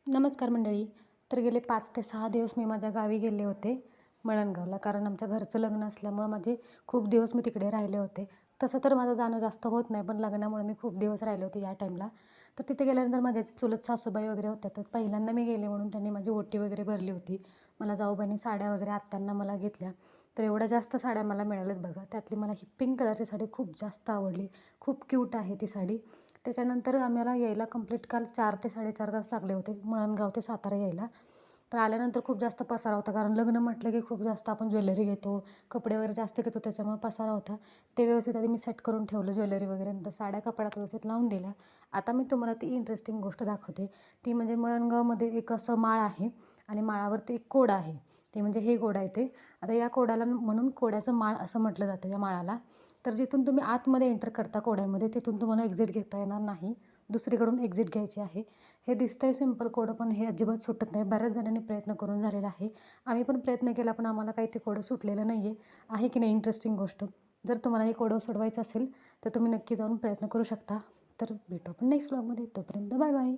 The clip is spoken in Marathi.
नमस्कार मंडळी. तर गेले 5 ते 6 दिवस मी माझ्या गावी गेले होते मळणगावला, कारण आमच्या घरचं लग्न असल्यामुळं माझे खूप दिवस मी तिकडे राहिले होते. तसं तर माझं जाणं जास्त होत नाही, पण लग्नामुळे मी खूप दिवस राहिले होते या टाईमला. तर तिथे गेल्यानंतर माझ्या चुलत सासूबाई वगैरे होत्या, तर पहिल्यांदा मी गेले म्हणून त्यांनी माझी ओटी वगैरे भरली होती. मला जाऊबाईंनी साड्या वगैरे आत्यांना मला घेतल्या. तर एवढ्या जास्त साड्या मला मिळाल्यात बघा. त्यातली मला ही पिंक कलरची साडी खूप जास्त आवडली. खूप क्यूट आहे ती साडी. त्याच्यानंतर आम्हाला यायला कंप्लीट काल 4 ते 4.5 तास लागले होते मळणगाव ते सातारा यायला. तर आल्यानंतर खूप जास्त पसारा होता, कारण लग्न म्हटलं की खूप जास्त आपण ज्वेलरी घेतो, कपडे वगैरे जास्त घेतो, त्याच्यामुळे पसारा होता. ते व्यवस्थित आधी मी सेट करून ठेवलं ज्वेलरी वगैरे, नंतर साड्या कपड्यात व्यवस्थित लावून दिल्या. आता मी तुम्हाला ती इंटरेस्टिंग गोष्ट दाखवते. ती म्हणजे मळणगावमध्ये एक असं माळ आहे आणि माळावरती एक कोड आहे. ते म्हणजे हे कोड आहे ते. आता या कोडाला म्हणून कोड्याचं माळ असं म्हटलं जातं या माळाला. तर जिथून तुम्ही आतमध्ये एंटर करता कोड्यामध्ये, तिथून तुम्हाला एक्झिट घेता येणार नाही. दुसरीकडून एक्झिट घ्यायची आहे. हे दिसतंय सिंपल कोड, पण हे अजिबात सुटत नाही. बऱ्याच जणांनी प्रयत्न करून झालेला आहे. आम्ही पण प्रयत्न केला, पण आम्हाला काही ते कोडं सुटलेलं नाही आहे. आहे की नाही इंटरेस्टिंग गोष्ट? जर तुम्हाला हे कोडं सोडवायचं असेल तर तुम्ही नक्की जाऊन प्रयत्न करू शकता. तर भेटू आपण नेक्स्ट व्लॉगमध्ये. तोपर्यंत बाय बाय.